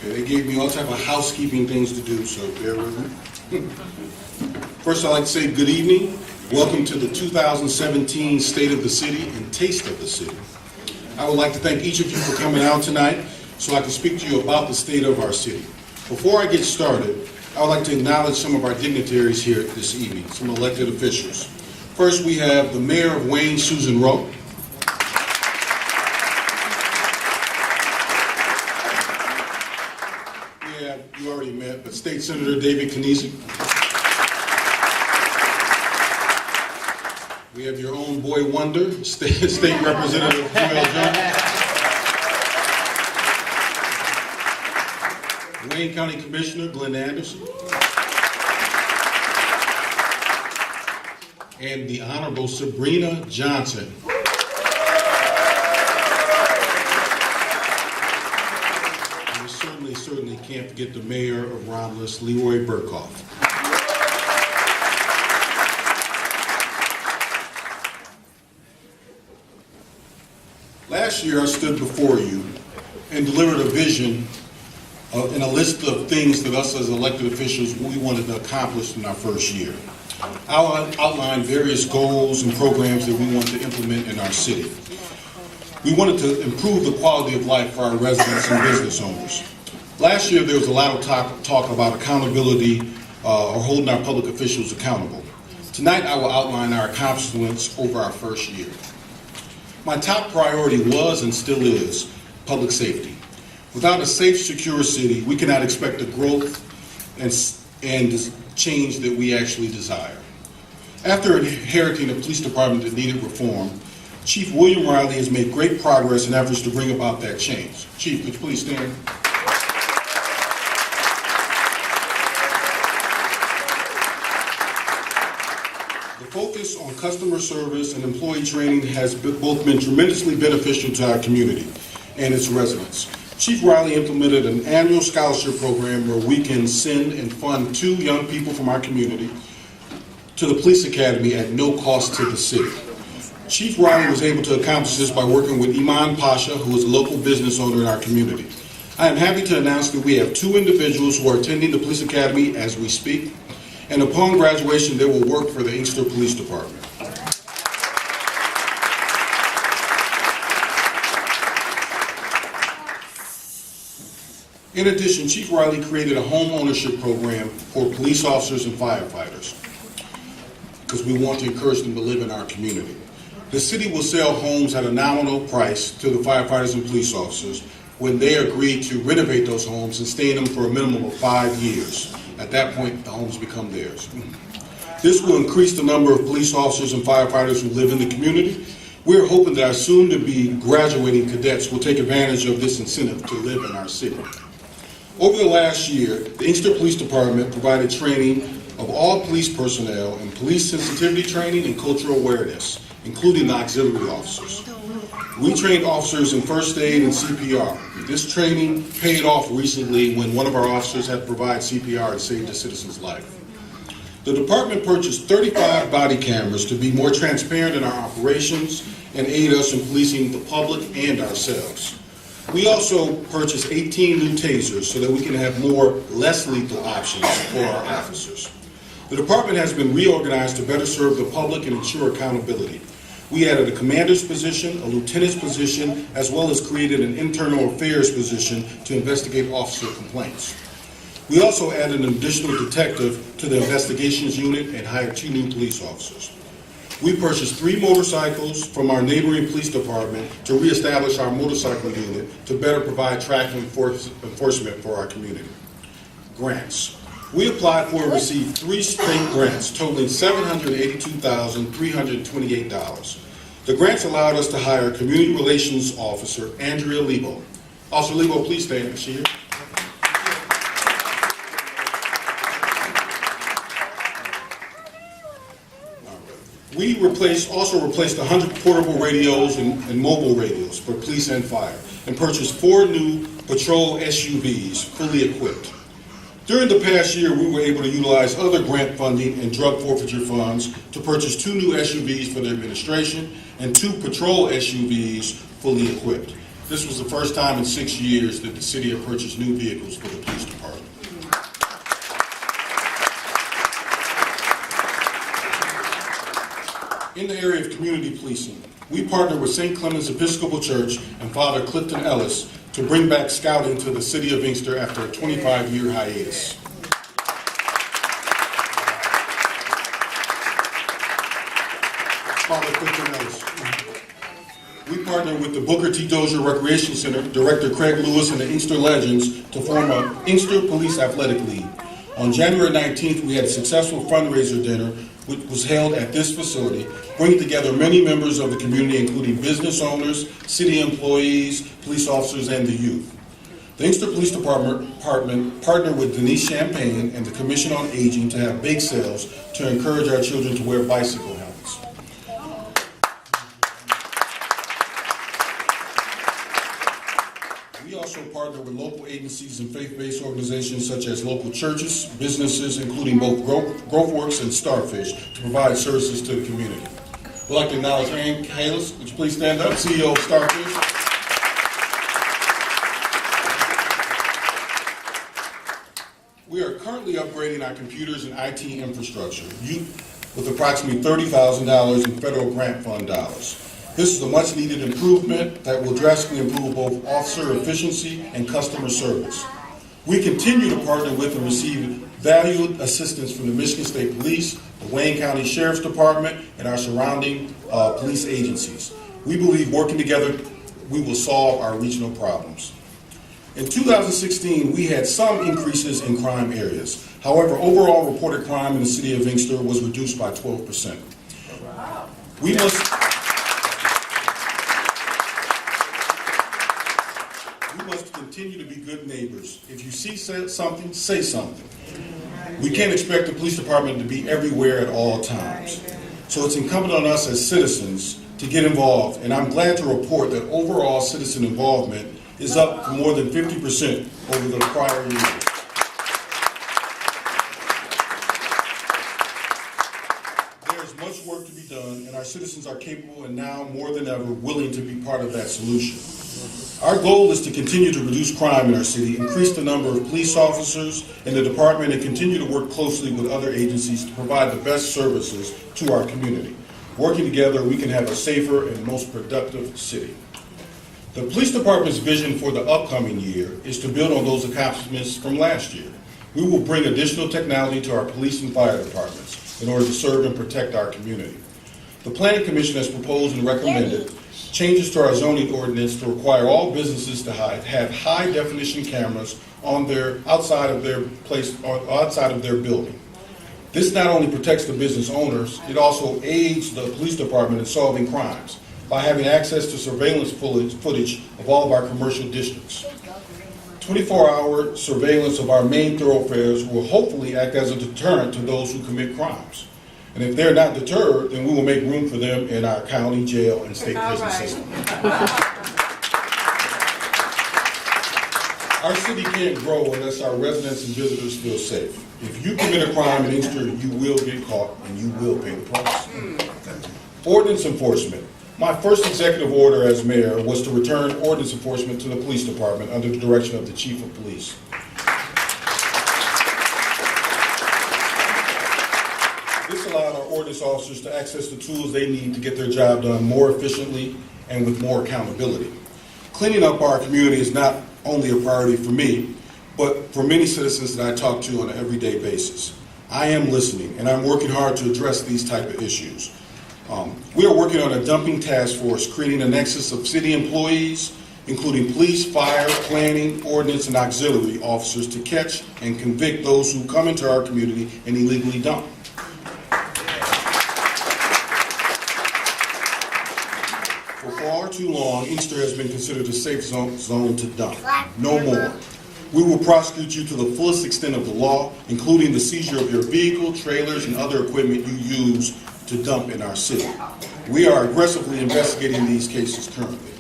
They gave me all type of housekeeping things to do, so bear with me. First, I'd like to say good evening. Welcome to the 2017 State of the City and Taste of the City. I would like to thank each of you for coming out tonight so I can speak to you about the state of our city. Before I get started, I would like to acknowledge some of our dignitaries here this evening, some elected officials. First, we have the Mayor of Wayne, Susan Rowe. We have, you already met, but State Senator David Kniezek. We have your own boy wonder, State Representative Jewell Jones. Wayne County Commissioner Glenn Anderson. And the Honorable Sabrina Johnson. And we certainly can't forget the Mayor of Romulus, Leroy Burkhoff. Last year I stood before you and delivered a vision and a list of things that us as elected officials we wanted to accomplish in our first year. I'll outline various goals and programs that we want to implement in our city. We wanted to improve the quality of life for our residents and business owners. Last year there was a lot of talk about accountability or holding our public officials accountable. Tonight I will outline our accomplishments over our first year. My top priority was and still is public safety. Without a safe, secure city, we cannot expect the growth and change that we actually desire. After inheriting a police department that needed reform, Chief William Riley has made great progress in efforts to bring about that change. Chief, could you please stand? The focus on customer service and employee training has both been tremendously beneficial to our community and its residents. Chief Riley implemented an annual scholarship program where we can send and fund 2 young people from our community to the police academy at no cost to the city. Chief Riley was able to accomplish this by working with Iman Pasha, who is a local business owner in our community. I am happy to announce that we have 2 individuals who are attending the police academy as we speak, and upon graduation they will work for the Inkster Police Department. In addition, Chief Riley created a home ownership program for police officers and firefighters because we want to encourage them to live in our community. The city will sell homes at a nominal price to the firefighters and police officers when they agree to renovate those homes and stay in them for a minimum of 5 years. At that point, the homes become theirs. This will increase the number of police officers and firefighters who live in the community. We're hoping that our soon-to-be graduating cadets will take advantage of this incentive to live in our city. Over the last year, the Inkster Police Department provided training of all police personnel in police sensitivity training and cultural awareness, including the auxiliary officers. We trained officers in first aid and CPR. This training paid off recently when one of our officers had to provide CPR and saved a citizen's life. The department purchased 35 body cameras to be more transparent in our operations and aid us in policing the public and ourselves. We also purchased 18 new tasers so that we can have more less lethal options for our officers. The department has been reorganized to better serve the public and ensure accountability. We added a commander's position, a lieutenant's position, as well as created an internal affairs position to investigate officer complaints. We also added an additional detective to the investigations unit and hired 2 new police officers. We purchased 3 motorcycles from our neighboring police department to reestablish our motorcycle unit to better provide traffic enforcement for our community. Grants. We applied for and received 3 state grants totaling $782,328. The grants allowed us to hire Community Relations Officer Andrea Lebo. Officer Lebo, please stand. Is she here? We also replaced 100 portable radios and mobile radios for police and fire, and purchased 4 new patrol SUVs fully equipped. During the past year, we were able to utilize other grant funding and drug forfeiture funds to purchase 2 new SUVs for the administration and 2 patrol SUVs fully equipped. This was the first time in 6 years that the city had purchased new vehicles for the police department. In the area of community policing, we partnered with St. Clement's Episcopal Church and Father Clifton Ellis to bring back scouting to the city of Inkster after a 25-year hiatus. Father Clifton Ellis. We partnered with the Booker T. Dozier Recreation Center, Director Craig Lewis, and the Inkster Legends to form a Inkster Police Athletic League. On January 19th, we had a successful fundraiser dinner, which was held at this facility, bringing together many members of the community, including business owners, city employees, police officers, and the youth. The Inkster Police Department partnered with Denise Champagne and the Commission on Aging to have bake sales to encourage our children to wear bicycle helmets. We also partner with local agencies and faith-based organizations such as local churches, businesses, including both GrowthWorks and Starfish, to provide services to the community. We'd like to acknowledge Ann Kalis. Would you please stand up? CEO of Starfish. We are currently upgrading our computers and IT infrastructure with approximately $30,000 in federal grant fund dollars. This is a much-needed improvement that will drastically improve both officer efficiency and customer service. We continue to partner with and receive valued assistance from the Michigan State Police, the Wayne County Sheriff's Department, and our surrounding police agencies. We believe working together, we will solve our regional problems. In 2016, we had some increases in crime areas. However, overall reported crime in the city of Inkster was reduced by 12%. We must continue to be good neighbors. If you see something, say something. We can't expect the police department to be everywhere at all times. So it's incumbent on us as citizens to get involved, and I'm glad to report that overall citizen involvement is up to more than 50% over the prior year. There's much work to be done, and our citizens are capable and now more than ever willing to be part of that solution. Our goal is to continue to reduce crime in our city, increase the number of police officers in the department, and continue to work closely with other agencies to provide the best services to our community. Working together, we can have a safer and most productive city. The police department's vision for the upcoming year is to build on those accomplishments from last year. We will bring additional technology to our police and fire departments in order to serve and protect our community. The Planning Commission has proposed and recommended changes to our zoning ordinance to require all businesses to have high-definition cameras on outside of their building. This not only protects the business owners, it also aids the police department in solving crimes by having access to surveillance footage of all of our commercial districts. 24-hour surveillance of our main thoroughfares will hopefully act as a deterrent to those who commit crimes. And if they're not deterred, then we will make room for them in our county jail and state prison system. Our city can't grow unless our residents and visitors feel safe. If you commit a crime in Inkster, you will get caught and you will pay the price. Ordinance enforcement. My first executive order as mayor was to return ordinance enforcement to the police department under the direction of the chief of police. This allowed our ordinance officers to access the tools they need to get their job done more efficiently and with more accountability. Cleaning up our community is not only a priority for me, but for many citizens that I talk to on an everyday basis. I am listening, and I'm working hard to address these type of issues. We are working on a dumping task force, creating a nexus of city employees, including police, fire, planning, ordinance, and auxiliary officers to catch and convict those who come into our community and illegally dump. For far too long, Inkster has been considered a safe zone to dump. No more. We will prosecute you to the fullest extent of the law, including the seizure of your vehicle, trailers, and other equipment you use to dump in our city. We are aggressively investigating these cases currently.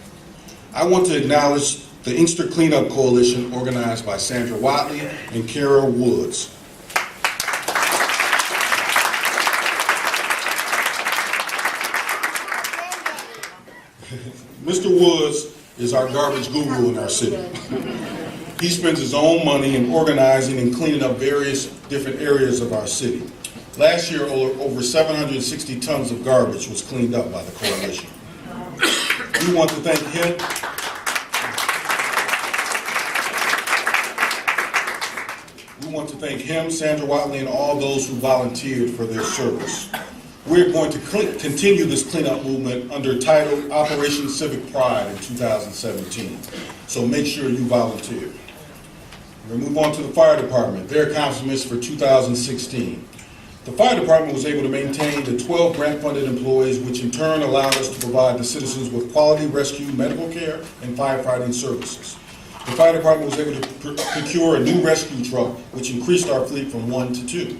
I want to acknowledge the Inkster Cleanup Coalition organized by Sandra Watley and Kara Woods. Mr. Woods is our garbage guru in our city. He spends his own money in organizing and cleaning up various different areas of our city. Last year, over 760 tons of garbage was cleaned up by the coalition. We want to thank him. We want to thank him, Sandra, Watley, and all those who volunteered for their service. We're going to continue this cleanup movement under title Operation Civic Pride in 2017. So make sure you volunteer. We're going to move on to the fire department. Their accomplishments for 2016. The fire department was able to maintain the 12 grant-funded employees, which in turn allowed us to provide the citizens with quality rescue, medical care, and firefighting services. The fire department was able to procure a new rescue truck, which increased our fleet from 1 to 2.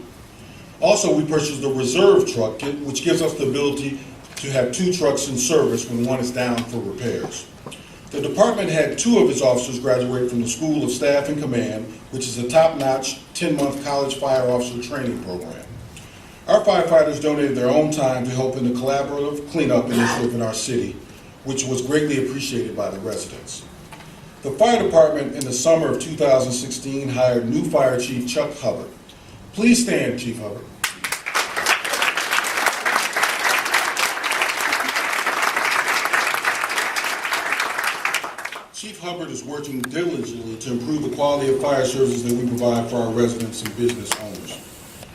Also, we purchased a reserve truck, which gives us the ability to have 2 trucks in service when one is down for repairs. The department had 2 of its officers graduate from the School of Staff and Command, which is a top-notch 10-month college fire officer training program. Our firefighters donated their own time to help in the collaborative cleanup initiative in our city, which was greatly appreciated by the residents. The fire department in the summer of 2016 hired new Fire Chief Chuck Hubbard. Please stand, Chief Hubbard. Chief Hubbard is working diligently to improve the quality of fire services that we provide for our residents and business owners.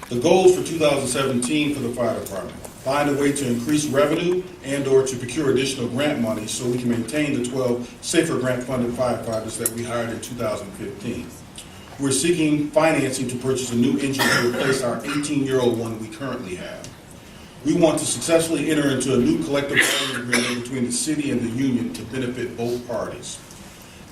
The goals for 2017 for the fire department: find a way to increase revenue and/or to procure additional grant money so we can maintain the 12 safer grant-funded firefighters that we hired in 2015. We're seeking financing to purchase a new engine to replace our 18-year-old one we currently have. We want to successfully enter into a new collective bargaining agreement between the city and the union to benefit both parties.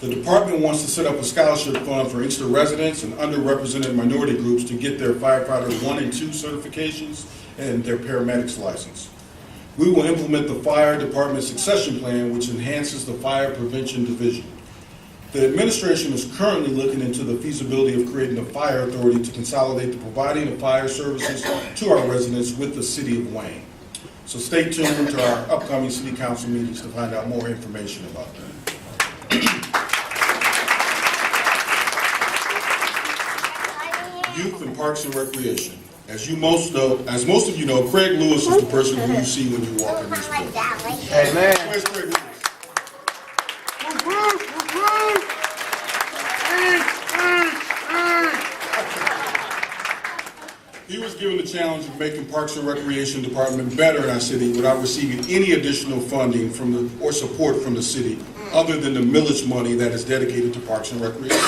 The department wants to set up a scholarship fund for Inkster residents and underrepresented minority groups to get their firefighter 1 and 2 certifications and their paramedics license. We will implement the fire department succession plan, which enhances the fire prevention division. The administration is currently looking into the feasibility of creating a fire authority to consolidate the providing of fire services to our residents with the city of Wayne. So stay tuned to our upcoming city council meetings to find out more information about that. Youth and Parks and Recreation. As most of you know, Craig Lewis is the person who you see when you walk in this building. Amen. Where's Craig Lewis? He was given the challenge of making Parks and Recreation Department better in our city without receiving any additional funding or support from the city other than the millage money that is dedicated to Parks and Recreation.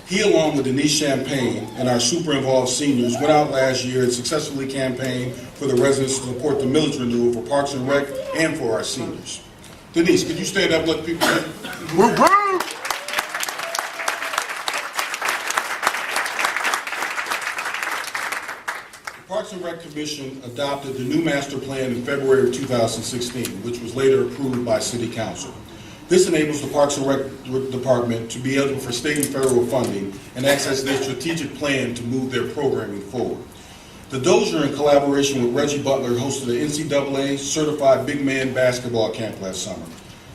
He, along with Denise Champagne and our super involved seniors, went out last year and successfully campaigned for the residents to support the millage renewal for Parks and Rec and for our seniors. Denise, could you stand up and let people know? The Parks and Rec Commission adopted the new master plan in February of 2016, which was later approved by City Council. This enables the Parks and Rec Department to be eligible for state and federal funding and access their strategic plan to move their programming forward. The Dozier, in collaboration with Reggie Butler, hosted an NCAA Certified Big Man Basketball Camp last summer.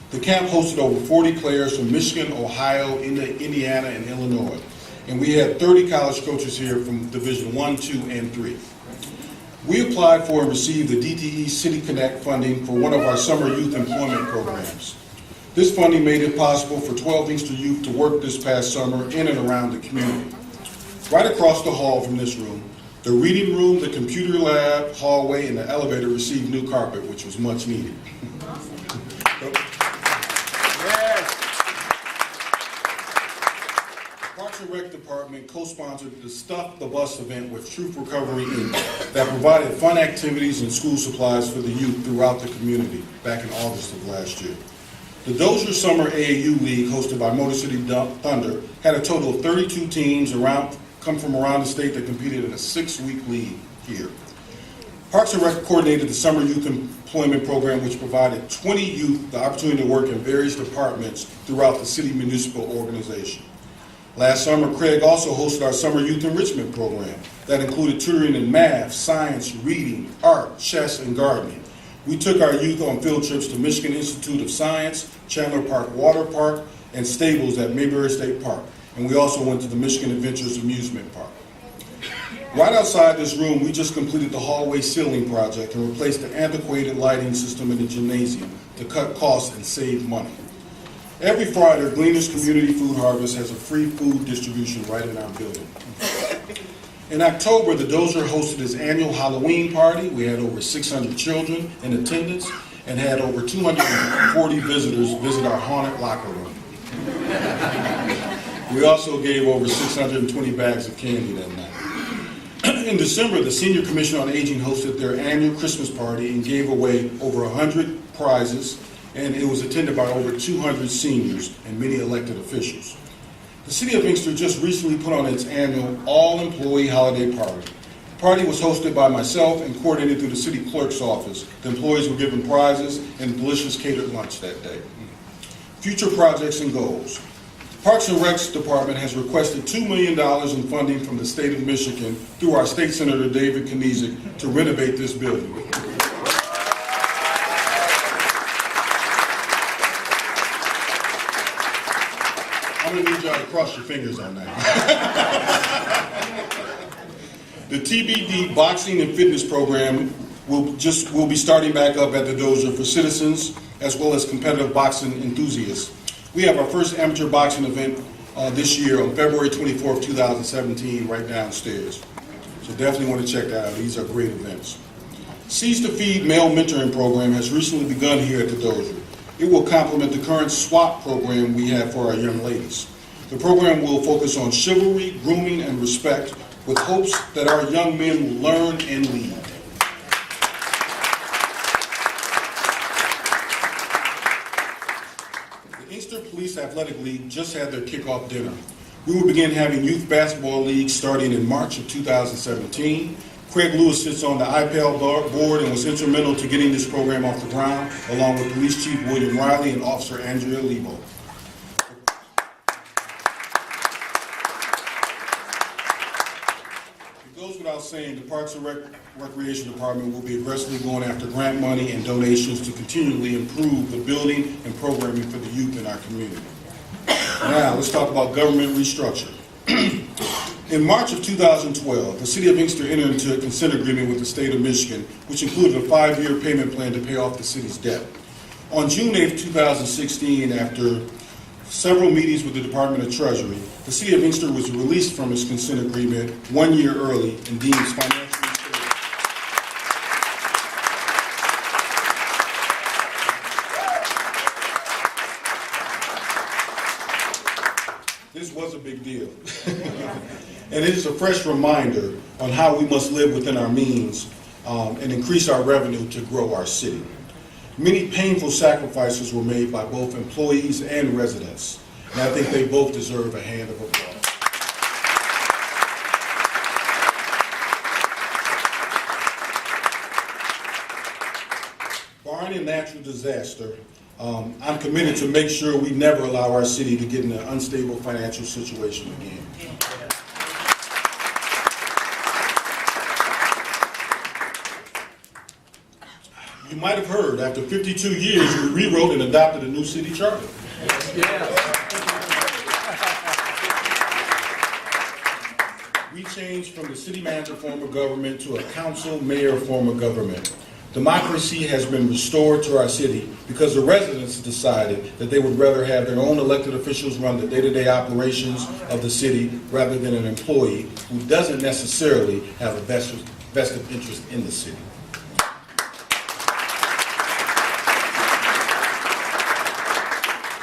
The camp hosted over 40 players from Michigan, Ohio, Indiana, and Illinois. And we had 30 college coaches here from Division 1, 2, and 3. We applied for and received the DTE City Connect funding for one of our summer youth employment programs. This funding made it possible for 12 Inkster youth to work this past summer in and around the community. Right across the hall from this room, the reading room, the computer lab, hallway, and the elevator received new carpet, which was much needed. The Parks and Rec Department co-sponsored the Stuff the Bus event with Truth Recovery Inc. that provided fun activities and school supplies for the youth throughout the community back in August of last year. The Dozier Summer AAU League, hosted by Motor City Thunder, had a total of 32 teams come from around the state that competed in a 6-week league here. Parks and Rec coordinated the Summer Youth Employment Program, which provided 20 youth the opportunity to work in various departments throughout the city municipal organization. Last summer, Craig also hosted our Summer Youth Enrichment Program that included tutoring in math, science, reading, art, chess, and gardening. We took our youth on field trips to Michigan Institute of Science, Chandler Park Water Park, and stables at Mayberry State Park. And we also went to the Michigan Adventures Amusement Park. Right outside this room, we just completed the hallway ceiling project and replaced the antiquated lighting system in the gymnasium to cut costs and save money. Every Friday, Gleaners Community Food Harvest has a free food distribution right in our building. In October, the Dozier hosted his annual Halloween party. We had over 600 children in attendance and had over 240 visitors visit our haunted locker room. We also gave over 620 bags of candy that night. In December, the Senior Commission on Aging hosted their annual Christmas party and gave away over 100 prizes, and it was attended by over 200 seniors and many elected officials. The City of Inkster just recently put on its annual all-employee holiday party. The party was hosted by myself and coordinated through the city clerk's office. The employees were given prizes and delicious catered lunch that day. Future projects and goals. Parks and Recs Department has requested $2 million in funding from the state of Michigan through our State Senator David Kniezek to renovate this building. I'm going to need y'all to cross your fingers on that. The TBD boxing and fitness program will be starting back up at the Dozier for citizens as well as competitive boxing enthusiasts. We have our first amateur boxing event this year on February 24th, 2017, right downstairs. So definitely want to check that out. These are great events. Seeds to Feed male mentoring program has recently begun here at the Dozier. It will complement the current SWAT program we have for our young ladies. The program will focus on chivalry, grooming, and respect with hopes that our young men will learn and lead. The Inkster Police Athletic League just had their kickoff dinner. We will begin having youth basketball leagues starting in March of 2017. Craig Lewis sits on the IPL board and was instrumental to getting this program off the ground, along with Police Chief William Riley and Officer Andrea Lebo. It goes without saying, the Parks and Recreation Department will be aggressively going after grant money and donations to continually improve the building and programming for the youth in our community. Now, let's talk about government restructure. In March of 2012, the City of Inkster entered into a consent agreement with the state of Michigan, which included a 5-year payment plan to pay off the city's debt. On June 8, 2016, after several meetings with the Department of Treasury, the City of Inkster was released from its consent agreement 1 year early and deemed financially stable. This was a big deal. And it is a fresh reminder on how we must live within our means and increase our revenue to grow our city. Many painful sacrifices were made by both employees and residents, and I think they both deserve a hand of applause. Barring a natural disaster, I'm committed to make sure we never allow our city to get in an unstable financial situation again. You might have heard, after 52 years, we rewrote and adopted a new city charter. We changed from the city manager form of government to a council-mayor form of government. Democracy has been restored to our city because the residents decided that they would rather have their own elected officials run the day-to-day operations of the city rather than an employee who doesn't necessarily have a vested interest in the city.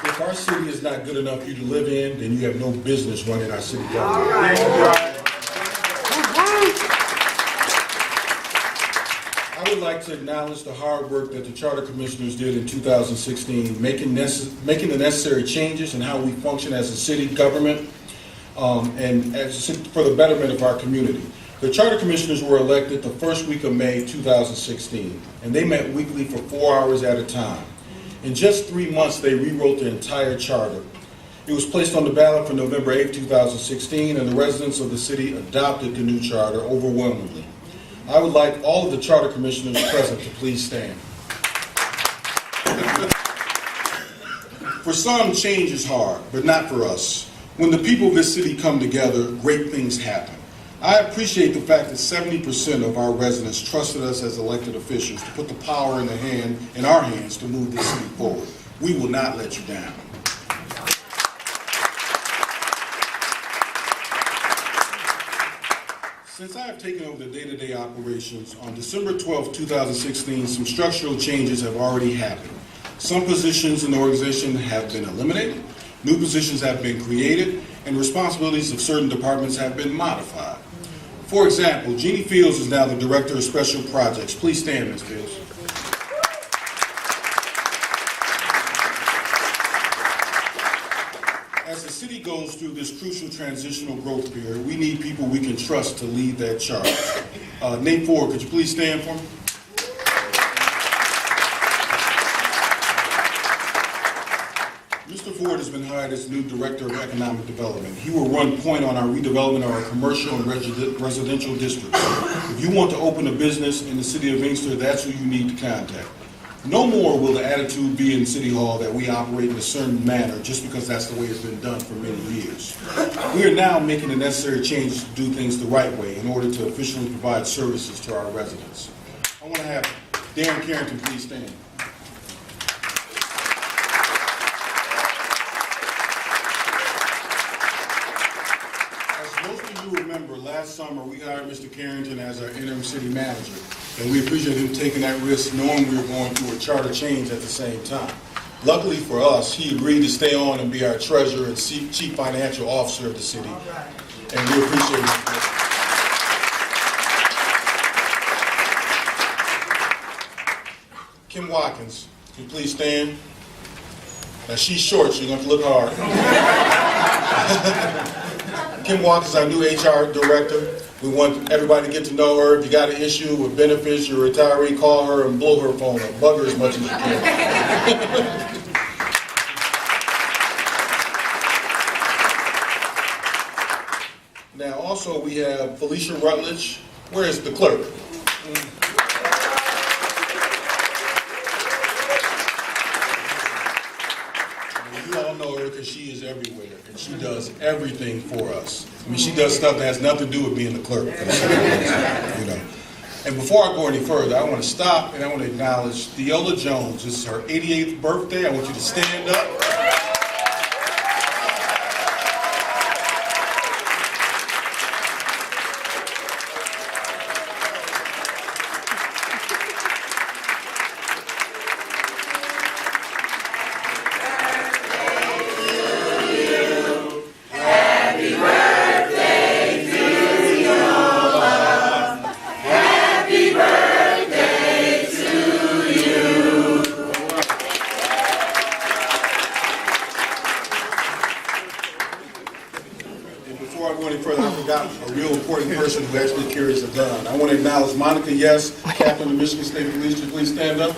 If our city is not good enough for you to live in, then you have no business running our city government. I would like to acknowledge the hard work that the Charter Commissioners did in 2016, making the necessary changes in how we function as a city government and for the betterment of our community. The Charter Commissioners were elected the first week of May 2016, and they met weekly for 4 hours at a time. In just 3 months, they rewrote the entire charter. It was placed on the ballot for November 8, 2016, and the residents of the city adopted the new charter overwhelmingly. I would like all of the Charter Commissioners present to please stand. For some, change is hard, but not for us. When the people of this city come together, great things happen. I appreciate the fact that 70% of our residents trusted us as elected officials to put the power in our hands to move this city forward. We will not let you down. Since I have taken over the day-to-day operations, on December 12, 2016, some structural changes have already happened. Some positions in the organization have been eliminated, new positions have been created, and responsibilities of certain departments have been modified. For example, Jeannie Fields is now the Director of Special Projects. Please stand, Ms. Fields. As the city goes through this crucial transitional growth period, we need people we can trust to lead that charge. Nate Ford, could you please stand for me? Mr. Ford has been hired as new Director of Economic Development. He will run point on our redevelopment of our commercial and residential districts. If you want to open a business in the city of Inkster, that's who you need to contact. No more will the attitude be in City Hall that we operate in a certain manner just because that's the way it's been done for many years. We are now making the necessary changes to do things the right way in order to officially provide services to our residents. I want to have Darren Carrington please stand. Remember, last summer we hired Mr. Carrington as our interim city manager, and we appreciate him taking that risk knowing we were going through a charter change at the same time. Luckily for us, he agreed to stay on and be our treasurer and chief financial officer of the city, and we appreciate him. Kim Watkins, can you please stand? Now she's short, so you're going to have to look hard. Kim Watkins is our new HR director. We want everybody to get to know her. If you got an issue with benefits, you're a retiree, call her and blow her phone up. Bug her as much as you can. Now also we have Felicia Rutledge. Where is the clerk? You all know her because she is everywhere. She does everything for us. I mean, she does stuff that has nothing to do with being the clerk. You know. And before I go any further, I want to stop and I want to acknowledge Jewell Jones. This is her 88th birthday. I want you to stand up. Who actually carries a gun. I want to acknowledge Monica Yes, Captain of Michigan State Police. Would you please stand up?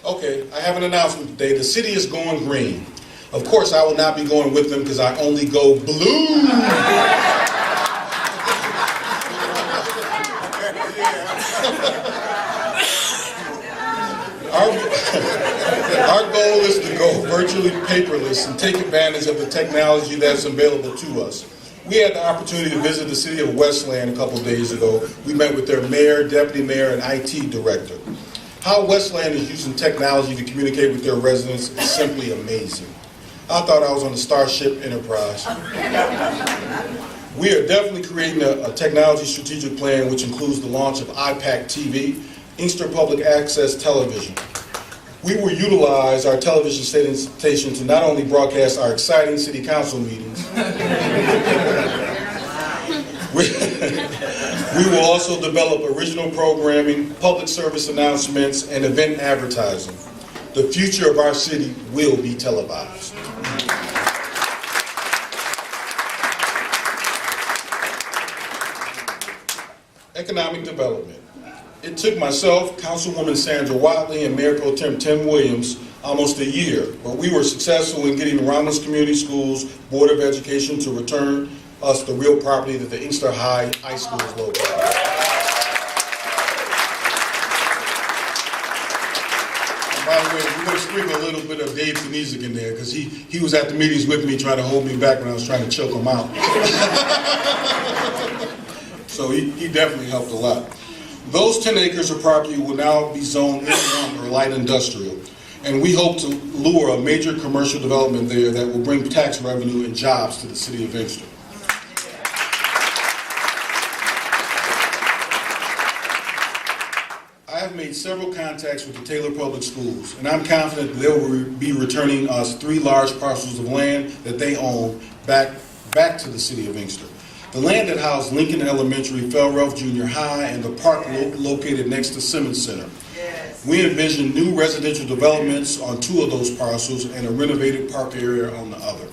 Okay, I have an announcement today. The city is going green. Of course, I will not be going with them because I only go blue. Our goal is to go virtually paperless and take advantage of the technology that's available to us. We had the opportunity to visit the city of Westland a couple of days ago. We met with their mayor, deputy mayor, and IT director. How Westland is using technology to communicate with their residents is simply amazing. I thought I was on the Starship Enterprise. We are definitely creating a technology strategic plan which includes the launch of iPac TV, Inkster Public Access Television. We will utilize our television station to not only broadcast our exciting city council meetings, we will also develop original programming, public service announcements, and event advertising. The future of our city will be televised. Economic development. It took myself, Councilwoman Sandra Watley, and Mayor Pro-Tem Tim Williams almost a year, but we were successful in getting the Romulus Community Schools Board of Education to return us the real property that the Inkster High School is located. By the way, we're going to sprinkle a little bit of Dave Tenizik in there because he was at the meetings with me trying to hold me back when I was trying to choke him out. So he definitely helped a lot. Those 10 acres of property will now be zoned M1 or light industrial, and we hope to lure a major commercial development there that will bring tax revenue and jobs to the city of Inkster. I have made several contacts with the Taylor Public Schools, and I'm confident that they will be returning us 3 large parcels of land that they own back to the city of Inkster. The land that housed Lincoln Elementary, Fell Junior High, and the park located next to Simmons Center. Yes. We envision new residential developments on 2 of those parcels and a renovated park area on the other.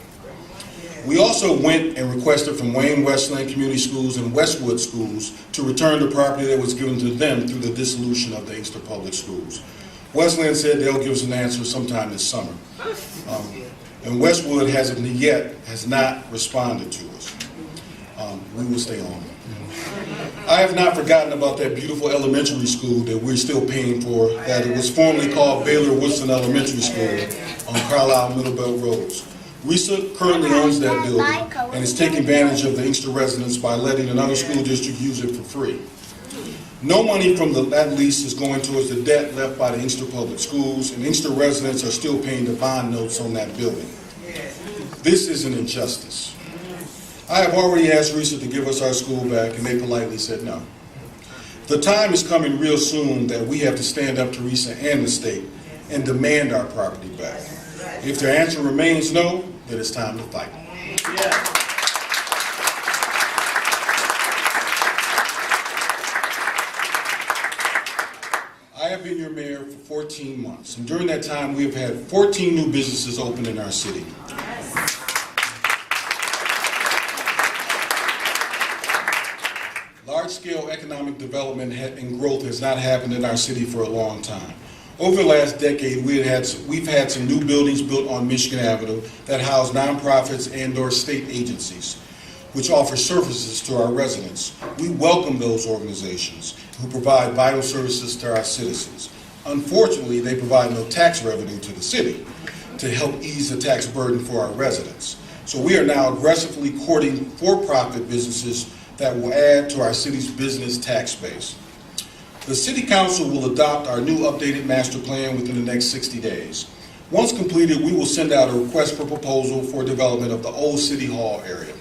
We also went and requested from Wayne Westland Community Schools and Westwood Schools to return the property that was given to them through the dissolution of the Inkster Public Schools. Westland said they'll give us an answer sometime this summer. And Westwood has not responded to us. We will stay on. I have not forgotten about that beautiful elementary school that we're still paying for, that it was formerly called Baylor Woodson Elementary School on Carlisle Middlebelt Roads. RESA currently owns that building and is taking advantage of the Inkster residents by letting another school district use it for free. No money from that lease is going towards the debt left by the Inkster Public Schools, and Inkster residents are still paying the bond notes on that building. This is an injustice. I have already asked RESA to give us our school back, and they politely said no. The time is coming real soon that we have to stand up to RESA and the state and demand our property back. If their answer remains no, then it's time to fight. I have been your mayor for 14 months, and during that time we have had 14 new businesses open in our city. Large-scale economic development and growth has not happened in our city for a long time. Over the last decade, we've had some new buildings built on Michigan Avenue that house nonprofits and/or state agencies, which offer services to our residents. We welcome those organizations who provide vital services to our citizens. Unfortunately, they provide no tax revenue to the city to help ease the tax burden for our residents. So we are now aggressively courting for-profit businesses that will add to our city's business tax base. The City Council will adopt our new updated master plan within the next 60 days. Once completed, we will send out a request for proposal for development of the old City Hall area.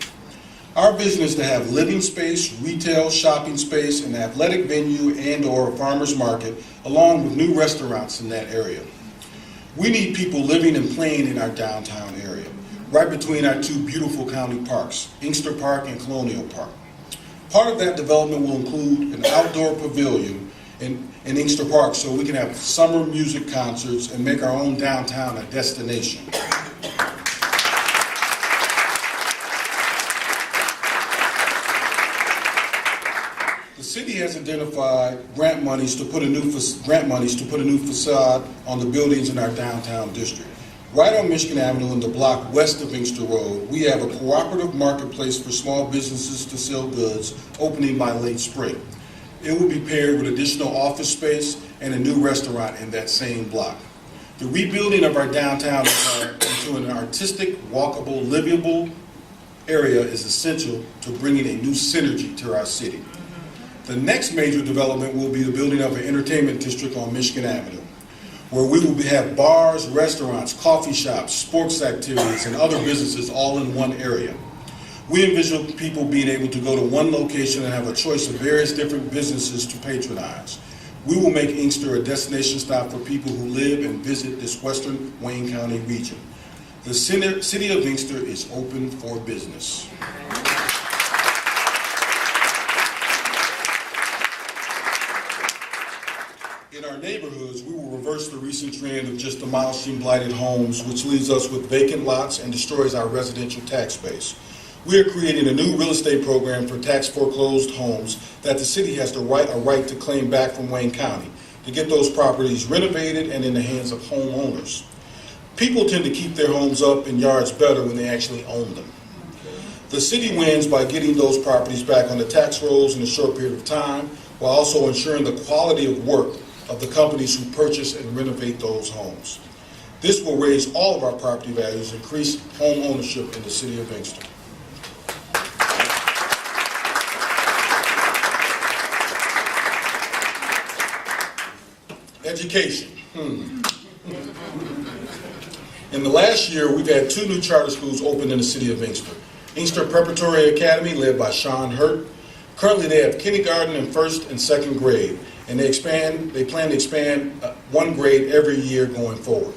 Our vision is to have living space, retail, shopping space, an athletic venue and/or a farmer's market, along with new restaurants in that area. We need people living and playing in our downtown area, right between our 2 beautiful county parks, Inkster Park and Colonial Park. Part of that development will include an outdoor pavilion in Inkster Park so we can have summer music concerts and make our own downtown a destination. The city has identified grant monies to put a new facade on the buildings in our downtown district. Right on Michigan Avenue in the block west of Inkster Road, we have a cooperative marketplace for small businesses to sell goods opening by late spring. It will be paired with additional office space and a new restaurant in that same block. The rebuilding of our downtown into an artistic, walkable, livable area is essential to bringing a new synergy to our city. The next major development will be the building of an entertainment district on Michigan Avenue, where we will have bars, restaurants, coffee shops, sports activities, and other businesses all in one area. We envision people being able to go to one location and have a choice of various different businesses to patronize. We will make Inkster a destination stop for people who live and visit this western Wayne County region. The city of Inkster is open for business. In our neighborhoods, we will reverse the recent trend of just demolishing blighted homes, which leaves us with vacant lots and destroys our residential tax base. We are creating a new real estate program for tax foreclosed homes that the city has a right to claim back from Wayne County to get those properties renovated and in the hands of homeowners. People tend to keep their homes up and yards better when they actually own them. The city wins by getting those properties back on the tax rolls in a short period of time, while also ensuring the quality of work of the companies who purchase and renovate those homes. This will raise all of our property values, increase home ownership in the city of Inkster. Education. In the last year, we've had 2 new charter schools open in the city of Inkster. Inkster Preparatory Academy, led by Sean Hurt. Currently, they have kindergarten in 1st and 2nd grade, and they plan to expand 1 grade every year going forward.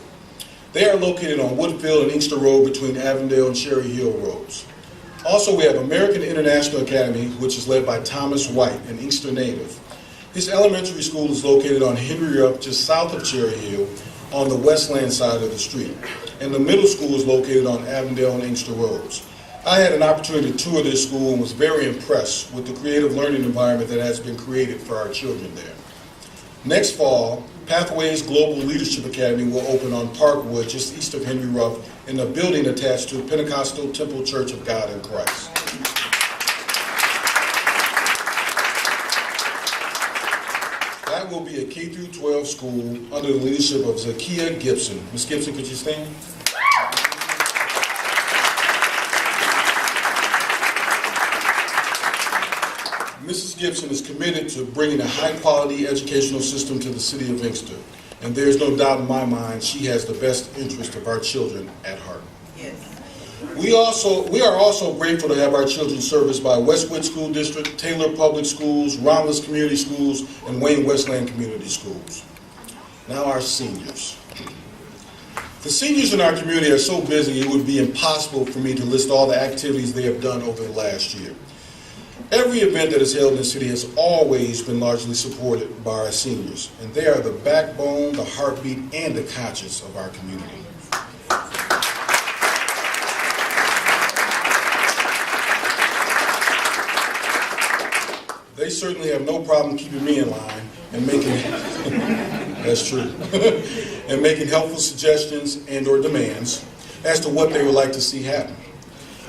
They are located on Woodfield and Inkster Road between Avondale and Cherry Hill Roads. Also, we have American International Academy, which is led by Thomas White, an Inkster native. His elementary school is located on Henry Up, just south of Cherry Hill, on the westland side of the street. And the middle school is located on Avondale and Inkster Roads. I had an opportunity to tour this school and was very impressed with the creative learning environment that has been created for our children there. Next fall, Pathways Global Leadership Academy will open on Parkwood, just east of Henry Ruff, in a building attached to Pentecostal Temple Church of God in Christ. That will be a K-12 school under the leadership of Zakiya Gibson. Ms. Gibson, could you stand? Mrs. Gibson is committed to bringing a high-quality educational system to the city of Inkster, and there's no doubt in my mind she has the best interest of our children at heart. Yes. We are also grateful to have our children serviced by Westwood School District, Taylor Public Schools, Romulus Community Schools, and Wayne Westland Community Schools. Now our seniors. The seniors in our community are so busy it would be impossible for me to list all the activities they have done over the last year. Every event that is held in the city has always been largely supported by our seniors, and they are the backbone, the heartbeat, and the conscience of our community. They certainly have no problem keeping me in line and making, that's true, and making helpful suggestions and or demands as to what they would like to see happen.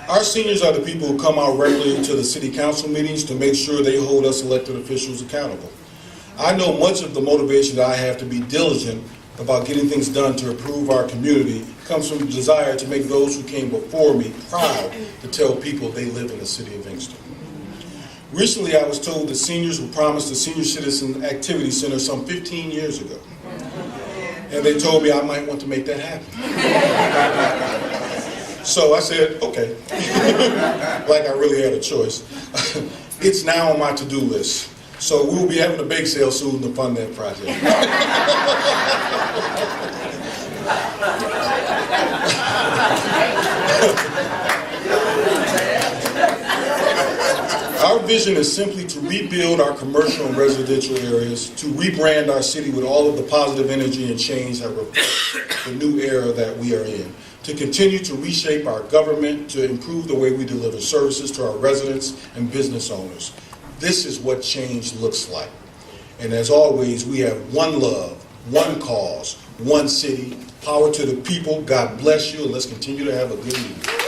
Our seniors are the people who come out regularly to the city council meetings to make sure they hold us elected officials accountable. I know much of the motivation that I have to be diligent about getting things done to improve our community comes from the desire to make those who came before me proud to tell people they live in the city of Inkster. Recently, I was told that seniors were promised a senior citizen activity center some 15 years ago. And they told me I might want to make that happen. So I said, okay, like I really had a choice. It's now on my to-do list. So we'll be having a bake sale soon to fund that project. Our vision is simply to rebuild our commercial and residential areas, to rebrand our city with all of the positive energy and change that reflects the new era that we are in, to continue to reshape our government, to improve the way we deliver services to our residents and business owners. This is what change looks like. And as always, we have one love, one cause, one city. Power to the people. God bless you, and let's continue to have a good evening.